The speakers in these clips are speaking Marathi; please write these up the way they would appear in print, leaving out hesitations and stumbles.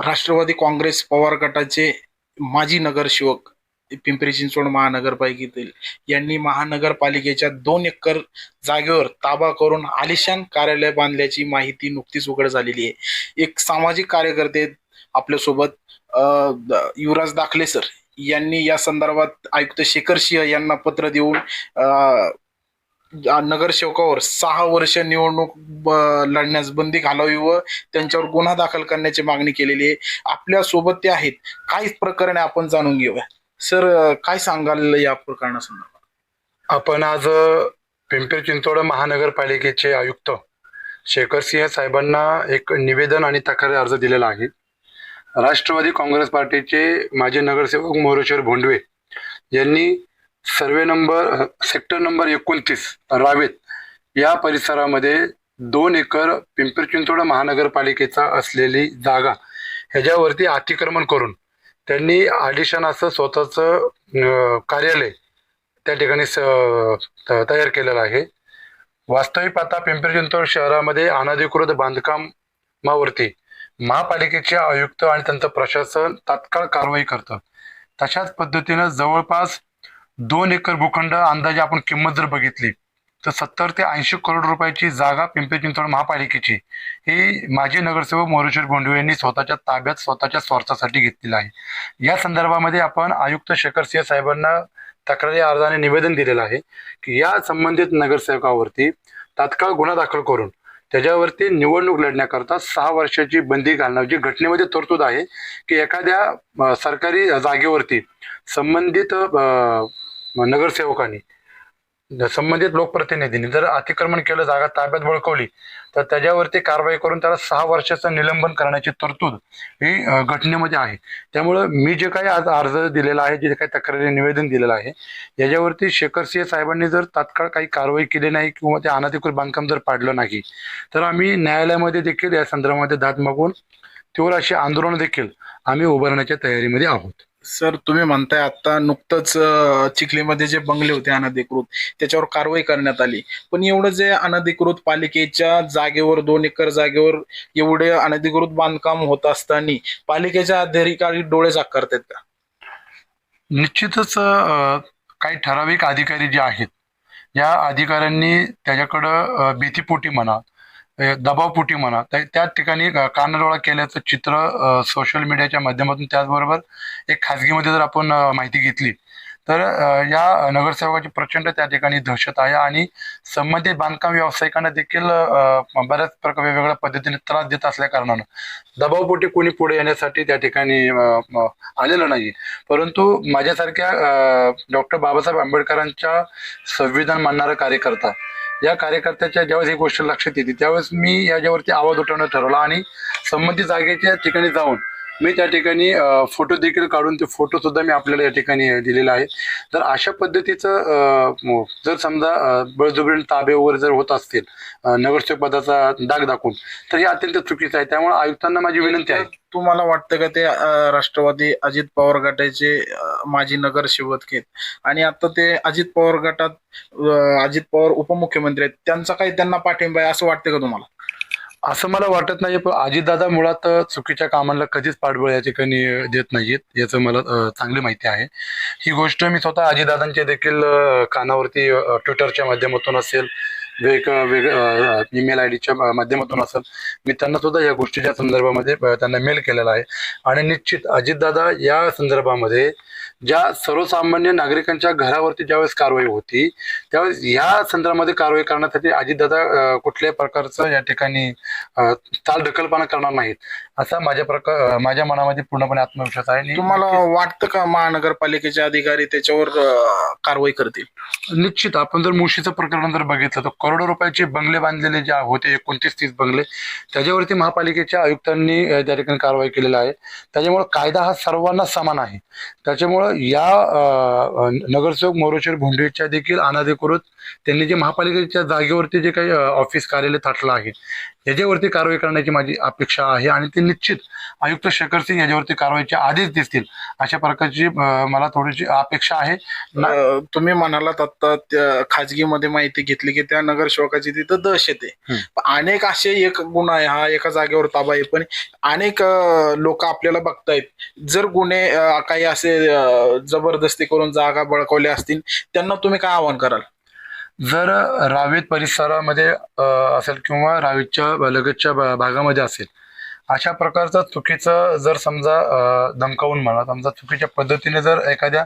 राष्ट्रवादी काँग्रेस पवार गटाचे माजी नगरसेवक पिंपरी चिंचवड महानगरपालिकेतील यांनी महानगरपालिकेच्या 2 एकर जागेवर ताबा करून आलिशान कार्यालय बांधल्याची माहिती नुकतीच उघड झालेली आहे. एक सामाजिक कार्यकर्ते आपल्यासोबत युवराज दाखले सर यांनी या संदर्भात आयुक्त शेखर सिंह यांना पत्र देऊन नगरसेवकावर 6 वर्ष निवडणूक लढण्यास बंदी घालावी व त्यांच्यावर गुन्हा दाखल करण्याची मागणी केलेली आहे. आपल्या सोबत ते आहेत. काही प्रकरणे आपण जाणून घेऊया. सर, काय सांगाल या प्रकरणासंदर्भात? आपण आज पिंपरी चिंचवड महानगरपालिकेचे आयुक्त शेखर सिंह साहेबांना एक निवेदन आणि तक्रार अर्ज दिलेला आहे. राष्ट्रवादी काँग्रेस पार्टीचे माजी नगरसेवक मोरेश्वर भोंडवे यांनी सेक्टर नंबर 29 रावेत या परिसरामध्ये 2 एकर पिंपरी चिंचवड महानगरपालिकेचा असलेली जागा ह्याच्यावरती अतिक्रमण करून त्यांनी आलिशान असं स्वतःचं कार्यालय त्या ठिकाणी तयार केलेलं आहे. वास्तविक आता पिंपरी चिंचवड शहरामध्ये अनधिकृत बांधकामावरती महापालिकेचे आयुक्त आणि त्यांचं प्रशासन तात्काळ कारवाई करतं. तशाच पद्धतीनं जवळपास 2 एकर भूखंड अंदाजे आपण किंमत जर बघितली तर 70 ते 80 करोड रुपयाची जागा पिंपरी चिंचवड महापालिकेची ही माजी नगरसेवक मोरेश्वर भोंडवे यांनी स्वतःच्या ताब्यात स्वतःच्या स्वार्थासाठी घेतलेला आहे. या संदर्भामध्ये आपण आयुक्त शेखर सिंह साहेबांना तक्रारी अर्जाने निवेदन दिलेलं आहे की या संबंधित नगरसेवकावरती तात्काळ गुन्हा दाखल करून त्याच्यावरती निवडणूक लढण्याकरता 6 वर्षाची बंदी घालणार. जी घटनेमध्ये तरतूद आहे की एखाद्या सरकारी जागेवरती संबंधित नगरसेवकांनी संबंधित लोकप्रतिनिधींनी जर अतिक्रमण केलं, जागा ताब्यात बळकवली तर त्याच्यावरती कारवाई करून त्याला 6 वर्षाचं निलंबन करण्याची तरतूद ही घटनेमध्ये आहे. त्यामुळं मी जे काही आज अर्ज दिलेला आहे, जे काही तक्रारी निवेदन दिलेलं आहे, याच्यावरती शेखर सिंह साहेबांनी जर तात्काळ काही कारवाई केली नाही किंवा ते अनधिकृत बांधकाम जर पाडलं नाही तर आम्ही न्यायालयामध्ये देखील या संदर्भामध्ये दाद मागून तीव्र अशी आंदोलन देखील आम्ही उभारण्याच्या तयारीमध्ये आहोत. सर, तुम्ही म्हणताय आता नुकतंच चिखलीमध्ये जे बंगले होते अनधिकृत त्याच्यावर कारवाई करण्यात आली, पण एवढं जे अनधिकृत पालिकेच्या जागेवर 2 एकर जागेवर एवढे अनधिकृत बांधकाम होत असताना पालिकेच्या अधिकारी डोळे झाकतात का? निश्चितच काही ठराविक अधिकारी जे आहेत या अधिकाऱ्यांनी त्याच्याकडं भीतीपोटी म्हणा, दबावपोटी म्हणा, त्या ठिकाणी कानाडोळा केल्याचं चित्र सोशल मीडियाच्या माध्यमातून, त्याचबरोबर एक खाजगीमध्ये जर आपण माहिती घेतली तर या नगरसेवकाची प्रचंड त्या ठिकाणी दहशत आहे आणि संबंधित बांधकाम व्यावसायिकांना देखील बऱ्याच प्रकार वेगवेगळ्या पद्धतीने त्रास देत असल्या कारणानं दबावपोटी कोणी पुढे येण्यासाठी त्या ठिकाणी आलेलं नाही. परंतु माझ्यासारख्या डॉक्टर बाबासाहेब आंबेडकरांच्या संविधान मानणारा कार्यकर्ता, या कार्यकर्त्याच्या ज्यावेळेस ही गोष्ट लक्षात येते त्यावेळेस मी याच्यावरती आवाज उठवणं ठरवला आणि संबंधित जागेच्या ठिकाणी जाऊन मी त्या ठिकाणी फोटो देखील काढून ते फोटो सुद्धा मी आपल्याला या ठिकाणी दिलेला आहे. तर अशा पद्धतीचं जर समजा बळजबरीने ताबे वगैरे जर होत असतील नगरसेवक पदाचा दाग दाखवून तर हे अत्यंत चुकीचं आहे. त्यामुळे आयुक्तांना माझी विनंती आहे. तुम्हाला वाटतं का ते राष्ट्रवादी अजित पवार गटाचे माजी नगरसेवक आहेत आणि आता ते अजित पवार गटात अजित पवार उपमुख्यमंत्री आहेत, त्यांचा काही त्यांना पाठिंबा आहे असं वाटतं का तुम्हाला? असं मला वाटत नाही. पण अजितदादा मुळात चुकीच्या कामांना कधीच पाठबळ या ठिकाणी देत नाहीत, याचं मला चांगली माहिती आहे. ही गोष्ट मी स्वतः अजितदादांच्या देखील कानावरती ट्विटरच्या माध्यमातून असेल, ईमेल आयडीच्या माध्यमातून असेल, मी त्यांना सुद्धा या गोष्टीच्या संदर्भामध्ये त्यांना मेल केलेला आहे. आणि निश्चित अजितदादा या संदर्भामध्ये ज्या सर्वसामान्य नागरिकांच्या घरावरती ज्यावेळेस कारवाई होती त्यावेळेस या संदर्भामध्ये कारवाई करण्यासाठी अजितदादा कुठल्याही प्रकारचं या ठिकाणी चालढकलपणा करणार नाहीत असा माझ्या मनामध्ये पूर्णपणे आत्मविश्वास आहे. तुम्हाला वाटतं का महानगरपालिकेचे अधिकारी त्याच्यावर कारवाई करतील? निश्चित. आपण जर मुळशीचं प्रकरण जर बघितलं तर करोडो रुपयाचे बंगले बांधलेले जे होते 29-30 बंगले, त्याच्यावरती महापालिकेच्या आयुक्तांनी त्या ठिकाणी कारवाई केलेली आहे. त्याच्यामुळे कायदा हा सर्वांना समान आहे. त्याच्यामुळं या नगरसेवक मोरेश्वर भोंडवेच्या देखील अनधिकृत त्यांनी जे महापालिकेच्या जागेवरती जे काही ऑफिस कार्यालय थाटलं आहे याच्यावरती कारवाई करण्याची माझी अपेक्षा आहे आणि ते निश्चित आयुक्त शेखर सिंग याच्यावरती कारवाईच्या आधीच दिसतील अशा प्रकारची मला थोडीशी अपेक्षा आहे. तुम्ही म्हणालात आता खाजगीमध्ये माहिती घेतली की त्या नगरसेवकाची तिथं दहशत आहे. अनेक असे एक गुन्हा आहे, हा एका जागेवर ताबा आहे, पण अनेक लोक आपल्याला बघतायत. जर गुन्हे काही असे जबरदस्ती करून जागा बळकावल्या असतील, त्यांना तुम्ही काय आवाहन कराल? जर रावेत परिसरामध्ये असेल किंवा रावेतच्या लगतच्या भागामध्ये असेल अशा प्रकारचं चुकीचं जर समजा धमकावून म्हणा, समजा चुकीच्या पद्धतीने जर एखाद्या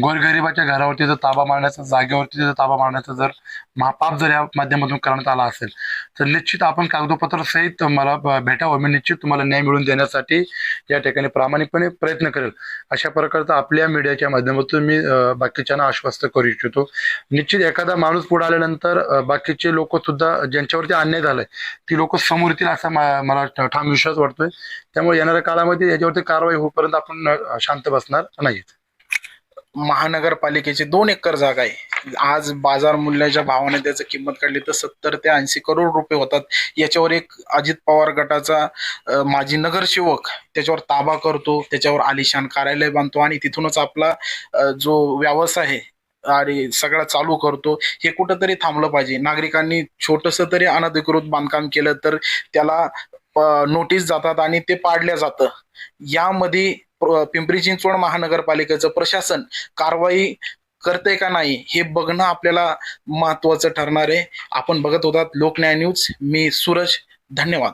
गोरगरिबाच्या घरावरती जर ताबा मारण्याचा, जागेवरती जर ताबा मारण्याचा जर महापाप जर या माध्यमातून करण्यात आला असेल तर निश्चित आपण कागदोपत्र सहित मला भेटावं. मी निश्चित तुम्हाला न्याय मिळवून देण्यासाठी या ठिकाणी प्रामाणिकपणे प्रयत्न करेल. अशा प्रकारचं आपल्या मीडियाच्या माध्यमातून मी बाकीच्यांना आश्वस्त करू इच्छितो. निश्चित एखादा माणूस पुढे आल्यानंतर बाकीचे लोक सुद्धा ज्यांच्यावरती अन्याय झालाय ती लोक समोर येतील असा मला ठाम विश्वास वाटतोय. त्यामुळे येणाऱ्या काळामध्ये याच्यावरती कारवाई होईपर्यंत आपण शांत बसणार नाहीत. महानगरपालिकेची 2 एकर जागा आहे. आज बाजार मूल्याच्या भावाने त्याची किंमत काढली तर 70 ते 80 करोड रुपये होतात. याच्यावर एक अजित पवार गटाचा माजी नगरसेवक त्याच्यावर ताबा करतो, त्याच्यावर आलिशान कार्यालय बांधतो आणि तिथूनच आपला जो व्यवसाय आहे आणि सगळं चालू करतो. हे कुठंतरी थांबलं पाहिजे. नागरिकांनी छोटस तरी अनधिकृत बांधकाम केलं तर त्याला नोटीस जातात आणि ते पाडल्या जातं. यामध्ये पिंपरी चिंचवड महानगरपालिकेचं प्रशासन कारवाई करते का नाही हे बघणं आपल्याला महत्वाचं ठरणार आहे. आपण बघत होतात लोकन्याय न्यूज. मी सूरज. धन्यवाद.